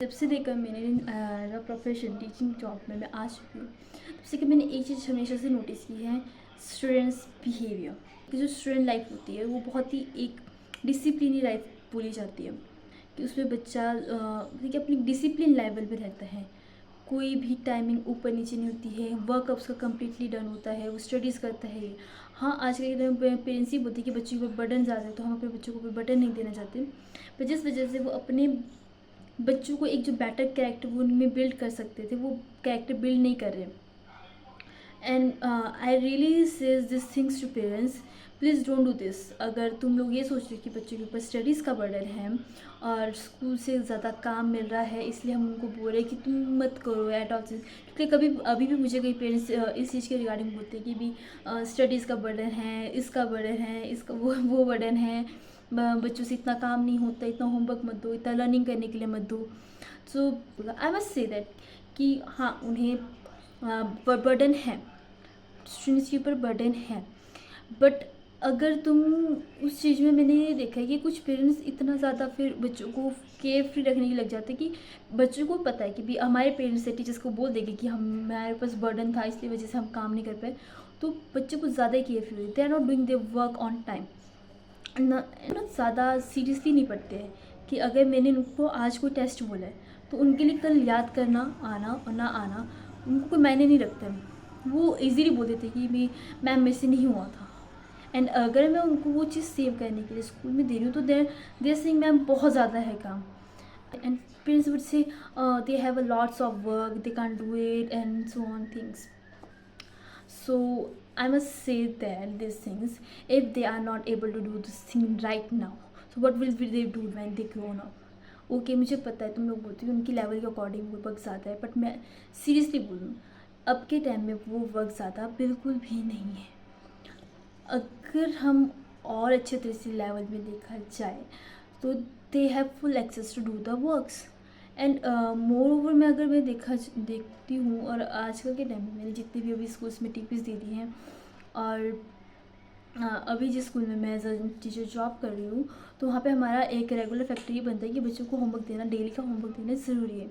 जब से लेकर मैंने प्रोफेशन टीचिंग जॉब में मैं आ चुकी हूँ, तब से कि मैंने एक चीज़ हमेशा से नोटिस की है, स्टूडेंट्स बिहेवियर की जो स्टूडेंट लाइफ होती है वो बहुत ही एक डिसिप्लिनी लाइफ बोली जाती है कि उसमें बच्चा देखिए अपनी डिसिप्लिन लेवल पे रहता है। कोई भी टाइमिंग ऊपर नीचे नहीं होती है, वर्क उसका कम्प्लीटली डन होता है, वो स्टडीज़ करता है। हाँ, आज के टाइम पे पेरेंट्स ही बोलते हैं कि बच्चों के ऊपर बर्डन ज़्यादा है, तो हम अपने बच्चों को कोई बर्डन नहीं देना चाहते। पर जिस वजह से वो अपने बच्चों को एक जो बेटर कैरेक्टर वो उनमें बिल्ड कर सकते थे, वो कैरेक्टर बिल्ड नहीं कर रहे। And I really says this things to parents, please don't do this. अगर तुम लोग ये सोच रहे हो कि बच्चों के ऊपर स्टडीज़ का बर्डन है और स्कूल से ज़्यादा काम मिल रहा है, इसलिए हम उनको बोल रहे हैं कि तुम मत करो एट ऑल चीज़, क्योंकि कभी अभी भी मुझे कई पेरेंट्स इस चीज़ के रिगार्डिंग बोलते हैं कि भी स्टडीज़ का बर्डन है, इसका बर्डन है, इसका वो बर्डन है, बच्चों से इतना काम नहीं होता, इतना होमवर्क मत दो, इतना लर्निंग करने के लिए मत दो। सो आई मस्ट से दैट कि हाँ, उन्हें बर्डन है, स्टूडेंट्स के ऊपर बर्डन है। बट अगर तुम उस चीज़ में, मैंने ये देखा है कि कुछ पेरेंट्स इतना ज़्यादा फिर बच्चों को केयर फ्री रखने के लग जाते हैं कि बच्चों को पता है कि भी हमारे पेरेंट्स से टीचर्स को बोल देंगे कि हमारे पास बर्डन था, इसलिए वजह से हम काम नहीं कर पाए, तो बच्चे को ज़्यादा ही केयर फ्री होते, they are not doing their work on time, ना ज़्यादा सीरियसली नहीं पढ़ते हैं कि अगर मैंने उनको आज कोई टेस्ट बोला है तो उनके लिए कल याद करना आना और ना आना उनको कोई मायने नहीं रखता है। वो इजीली बोल देते कि भी मैम मेरे से नहीं हुआ था। एंड अगर मैं उनको वो चीज़ सेव करने के लिए स्कूल में दे रही हूँ तो देर सिंग मैम बहुत ज़्यादा है काम। And parents would say they have a lots of work, they can't do it and so on things. So I must say that these things, if they are not able to do this thing right now, so what will they do when they grown up? Okay, मुझे पता है तुम लोग बोलते हो उनकी level के according वो वर्क ज़्यादा है, बट मैं सीरियसली बोलूँ, अब के टाइम में वो वर्क ज़्यादा बिल्कुल भी नहीं है। अगर हम और अच्छे तरह से लेवल में देखा जाए तो they have full access to do the works. And moreover मैं अगर मैं देखती हूँ, और आजकल के टाइम में मैंने जितने भी अभी स्कूल्स में टीपीज दे दी हैं, और अभी जिस स्कूल में मैं एज अ टीचर जॉब कर रही हूँ, तो वहाँ पे हमारा एक रेगुलर फैक्टर ये बनता है कि बच्चों को होमवर्क देना, डेली का होमवर्क देना ज़रूरी है।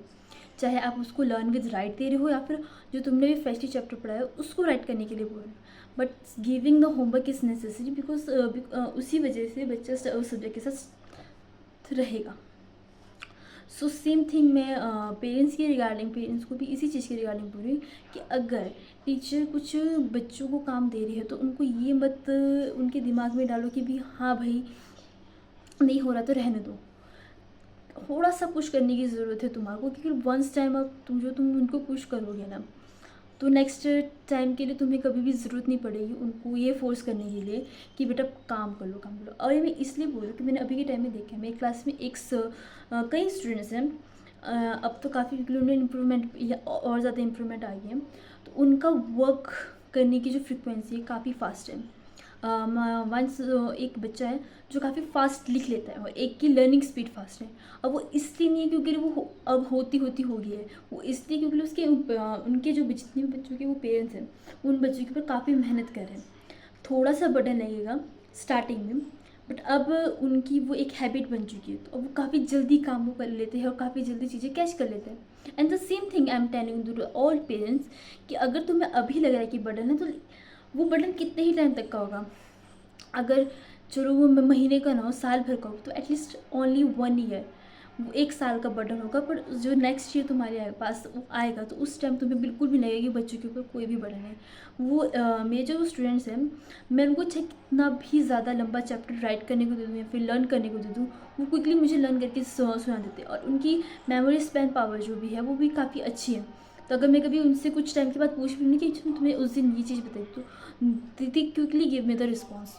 चाहे आप उसको लर्न विद राइट दे रहे हो या फिर जो तुमने भी फर्स्ट चैप्टर पढ़ा है उसको राइट करने के लिए बोल रहे हो, but giving the homework is necessary because उसी वजह से बच्चा उस सब्जेक्ट के साथ रहेगा। सो सेम थिंग मैं पेरेंट्स के रिगार्डिंग, पेरेंट्स को भी इसी चीज़ के रिगार्डिंग बोल रही हूँ कि अगर टीचर कुछ बच्चों को काम दे रही है तो उनको ये मत उनके दिमाग में डालो कि भी हाँ भाई नहीं हो रहा तो रहने दो। थोड़ा सा पुश करने की ज़रूरत है तुम्हारे, क्योंकि वंस टाइम अब तुम उनको पुश करोगे ना, तो नेक्स्ट टाइम के लिए तुम्हें कभी भी ज़रूरत नहीं पड़ेगी उनको ये फोर्स करने के लिए कि बेटा काम कर लो काम कर लो। और ये मैं इसलिए बोल रही हूँ कि मैंने अभी के टाइम में देखा है, मेरी क्लास में कई स्टूडेंट्स हैं, अब तो काफ़ी उन्होंने इम्प्रूवमेंट या और ज़्यादा इम्प्रूवमेंट आ गई है, तो उनका वर्क करने की जो फ्रिक्वेंसी है काफ़ी फास्ट है। वंस एक बच्चा है जो काफ़ी फास्ट लिख लेता है और एक की लर्निंग स्पीड फास्ट है। अब वो इसलिए नहीं है क्योंकि वो अब होती हो गई है, वो इसलिए क्योंकि उसके उनके जो जितने भी बच्चों के वो पेरेंट्स हैं उन बच्चों के ऊपर काफ़ी मेहनत कर रहे हैं। थोड़ा सा बर्डन लगेगा स्टार्टिंग में, बट अब उनकी वो एक हैबिट बन चुकी है, तो अब वो काफ़ी जल्दी काम को कर लेते हैं और काफ़ी जल्दी चीज़ें कैच कर लेते हैं। And the same thing I am telling to all parents कि अगर तुम्हें अभी लग रहा है कि बर्डन है, तो वो बर्डन कितने ही टाइम तक का होगा। अगर चलो वो महीने का ना हो, साल भर का हो, तो एटलीस्ट ओनली 1 ईयर, वो 1 साल का बर्डन होगा। पर जो नेक्स्ट ईयर तुम्हारे पास आएगा तो उस टाइम तुम्हें बिल्कुल भी लगेगा कि बच्चों के ऊपर कोई भी बर्डन है। वो मेरे जो स्टूडेंट्स हैं, मैं उनको चाहे कितना भी ज़्यादा लंबा चैप्टर राइट करने को दे दूँ या फिर लर्न करने को दे दूँ, वो क्विकली मुझे लर्न करके सुना देते हैं, और उनकी मेमोरी स्पैन पावर जो भी है वो भी काफ़ी अच्छी है। तो अगर मैं कभी उनसे कुछ टाइम के बाद पूछ भी नहीं कि तुम्हें उस दिन ये चीज़ बताई, तो दीदी quickly give me the response.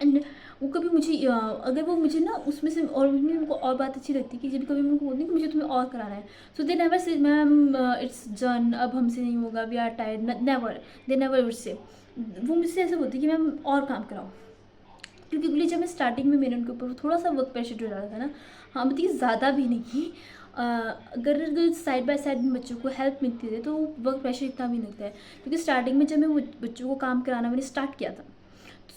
And वो कभी मुझे अगर वो मुझे ना उसमें से, और उसमें उनको और बात अच्छी लगती है कि जब कभी मैं उनको बोलती हूँ कि मुझे तुम्हें और कराना है, so they never say ma'am it's done, अब हमसे नहीं होगा, we are tired, never, they never would say. वो मुझसे ऐसे बोलती है कि मैम और काम कराओ, क्योंकि जब मैं स्टार्टिंग में मैंने उनके ऊपर थोड़ा सा वर्क प्रेशर जो डाला था ना, हाँ मतलब ज़्यादा भी नहीं, अगर साइड बाय साइड में बच्चों को हेल्प मिलती है तो वर्क प्रेशर इतना भी नहीं लगता है। क्योंकि स्टार्टिंग में जब मैं बच्चों को काम कराना मैंने स्टार्ट किया था,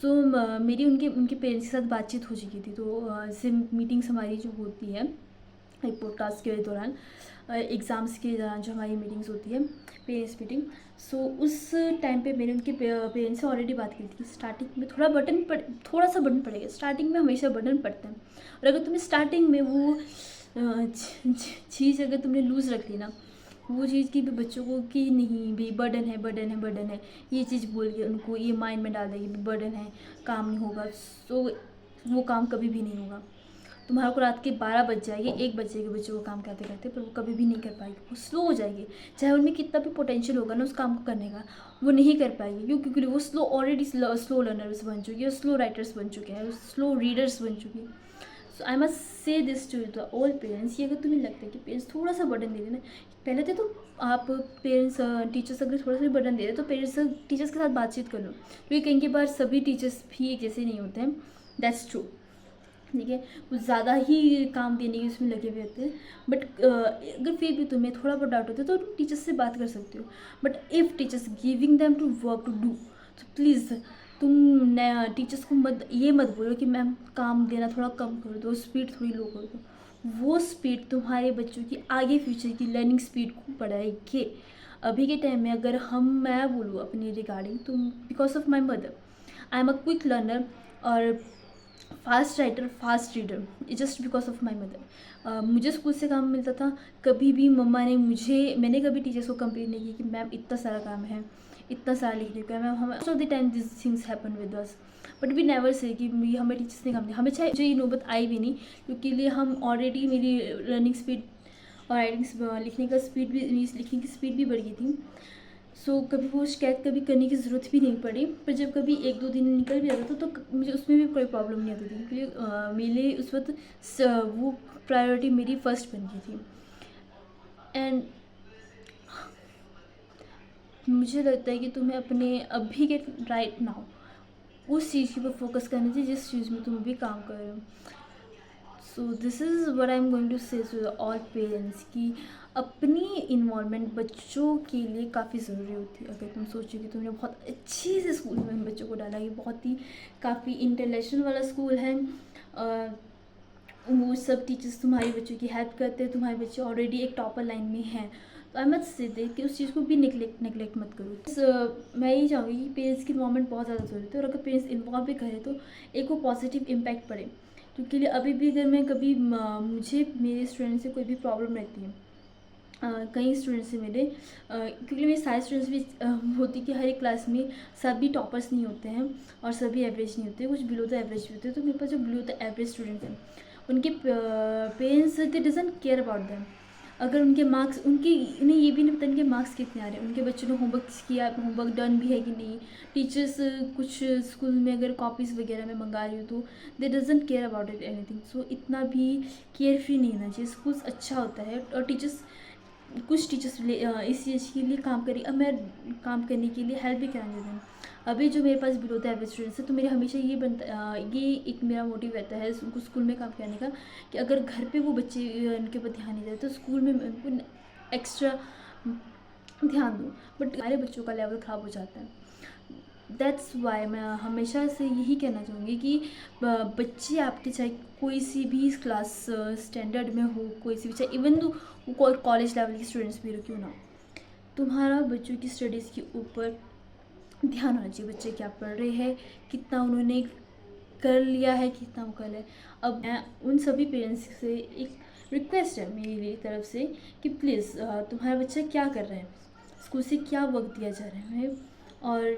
सो मेरी उनके उनके पेरेंट्स के साथ बातचीत हो चुकी थी, तो जैसे मीटिंग्स हमारी जो होती है एक पॉडकास्ट के दौरान, एग्ज़ाम्स के दौरान जो हमारी मीटिंग्स होती है, पेरेंट्स मीटिंग। सो उस टाइम पे मैंने उनके पेरेंट्स से ऑलरेडी बात की थी। स्टार्टिंग में थोड़ा सा बटन पड़ेगा, स्टार्टिंग में हमेशा बटन पड़ते हैं, और अगर तुम्हें स्टार्टिंग में वो चीज़ अगर तुमने लूज़ रख ली ना, वो चीज़ की भी बच्चों को कि नहीं भी बर्डन है, बर्डन है, बर्डन है, ये चीज़ बोल के उनको ये माइंड में डाल देगी भी बर्डन है, काम नहीं होगा, सो वो काम कभी भी नहीं होगा। तुम्हारा को रात के 12 बज जाएंगे, 1 बज जाएगी बच्चों को काम करते करते, पर वो कभी भी नहीं कर पाएगी, वो स्लो हो जाएगी। चाहे उनमें कितना भी पोटेंशियल होगा ना उस काम को करने का, वो नहीं कर पाएगी। क्यों? क्योंकि वो ऑलरेडी स्लो लर्नर्स बन चुकी है, स्लो राइटर्स बन चुके हैं, स्लो रीडर्स बन चुकी है। So I must say this to the all parents, ये अगर तुम्हें लगता है कि पेरेंट्स थोड़ा सा बर्डन दे देना, पहले तो आप पेरेंट्स टीचर्स अगर थोड़ा सा भी बर्डन दे रहे तो पेरेंट्स टीचर्स के साथ बातचीत कर लो, क्योंकि कहीं के बार सभी टीचर्स भी एक जैसे नहीं होते हैं, दैट्स ट्रू। ठीक है, कुछ ज़्यादा ही काम देने की उसमें लगे हुए होते हैं, बट अगर फिर भी तुम्हें थोड़ा बहुत डाउट होता है तो तुम टीचर्स से बात कर सकते हो। But if teachers giving them to work to do, तो प्लीज़ तुम टीचर्स को मत बोलो कि मैम काम देना थोड़ा कम कर दो, स्पीड थोड़ी लो कर दो। वो स्पीड तुम्हारे बच्चों की आगे फ्यूचर की लर्निंग स्पीड को बढ़ाएगी। अभी के टाइम में अगर मैं बोलूँ अपनी रिगार्डिंग, तो because of my mother I am a quick learner और fast writer, fast reader, just because of my mother. मुझे स्कूल से काम मिलता था, कभी भी मैंने कभी टीचर्स को कंप्लेन नहीं की कि मैम इतना सारा काम है, इतना सारा लिखने का है, ma'am most of the time this things happen with us, but we never say कि हमें टीचर्स ने काम दिया। हमें चाहे मुझे ये नौबत आई भी नहीं, क्योंकि लिए हम ऑलरेडी मेरी लर्निंग स्पीड और राइटिंग लिखने की स्पीड भी बढ़ गई थी। सो कभी वो शिकायत कभी करने की ज़रूरत भी नहीं पड़ी। पर जब कभी 1-2 दिन निकल भी जाता था तो मुझे उसमें भी कोई प्रॉब्लम नहीं आती थी, क्योंकि मेरे उस वक्त वो प्रायोरिटी मेरी फर्स्ट बन गई थी। एंड मुझे लगता है कि तुम्हें अपने अभी के राइट नाउ उस चीज़ के ऊपर फोकस करना चाहिए जिस चीज़ में तुम अभी काम कर रहे हो। So this is what I am going to say to all parents कि अपनी इन्वॉल्वमेंट बच्चों के लिए काफ़ी ज़रूरी होती है। अगर तुम सोचो कि तुमने बहुत अच्छी से स्कूल में बच्चों को डाला, ये बहुत ही काफ़ी इंटरनेशनल वाला स्कूल है, वो सब टीचर्स तुम्हारे बच्चों की हेल्प करते हैं, तुम्हारे बच्चे ऑलरेडी एक टॉपर लाइन में हैं, तो आई मत से दे कि उस चीज़ को भी नेगलेक्ट मत करो। मैं यही चाहूँगी कि पेरेंट्स की इन्वॉल्वमेंट बहुत ज़्यादा ज़रूरी है, और अगर पेरेंट्स इन्वॉल्व भी करें तो एक वो पॉजिटिव इम्पैक्ट पड़े। क्योंकि अभी भी अगर मैं कभी मुझे मेरे स्टूडेंट से कोई भी प्रॉब्लम रहती है, कई स्टूडेंट्स से मेरे, क्योंकि मेरे सारे स्टूडेंट्स भी होती कि हर एक क्लास में सभी टॉपर्स नहीं होते हैं और सभी एवरेज नहीं होते, कुछ बिलो द एवरेज भी होते हैं। तो मेरे पास जो बिलो द एवरेज स्टूडेंट्स हैं उनके parents they doesn't care about them. अगर उनके मार्क्स उन्हें ये भी नहीं पता उनके मार्क्स कितने आ रहे हैं, उनके बच्चों ने होमवर्क किया, होमवर्क डन भी है कि नहीं। टीचर्स कुछ स्कूल में अगर कॉपीज़ वगैरह में मंगा रही हो तो they doesn't care about it anything. So इतना भी केयर फ्री नहीं होना चाहिए। स्कूल्स अच्छा होता है और कुछ टीचर्स इस चीज़ के लिए काम करी, अब मैं काम करने के लिए हेल्प भी कराने देती हूँ। अभी जो मेरे पास बिलो द एवरेज स्टूडेंट्स है, तो मेरे हमेशा ये एक मेरा मोटिव रहता है उनको स्कूल में काम करने का, कि अगर घर पे वो बच्चे उनके ऊपर ध्यान नहीं देते तो स्कूल में मैं उनको एक्स्ट्रा ध्यान दूँ, बट हमारे बच्चों का लेवल ख़राब हो जाता है। दैट्स वाई मैं हमेशा से यही कहना चाहूँगी कि बच्चे आपके चाहे कोई सी भी क्लास स्टैंडर्ड में हो, कोई सी भी, चाहे इवन तो वो कॉलेज लेवल के स्टूडेंट्स भी हो क्यों ना, तुम्हारा बच्चों की स्टडीज़ के ऊपर ध्यान होना चाहिए। बच्चे क्या पढ़ रहे हैं, कितना उन्होंने कर लिया है, कितना वो कर है। अब मैं उन सभी पेरेंट्स से एक रिक्वेस्ट है मेरी तरफ से कि प्लीज़ तुम्हारा बच्चा क्या कर रहा है, स्कूल से क्या वर्क दिया जा रहा है, और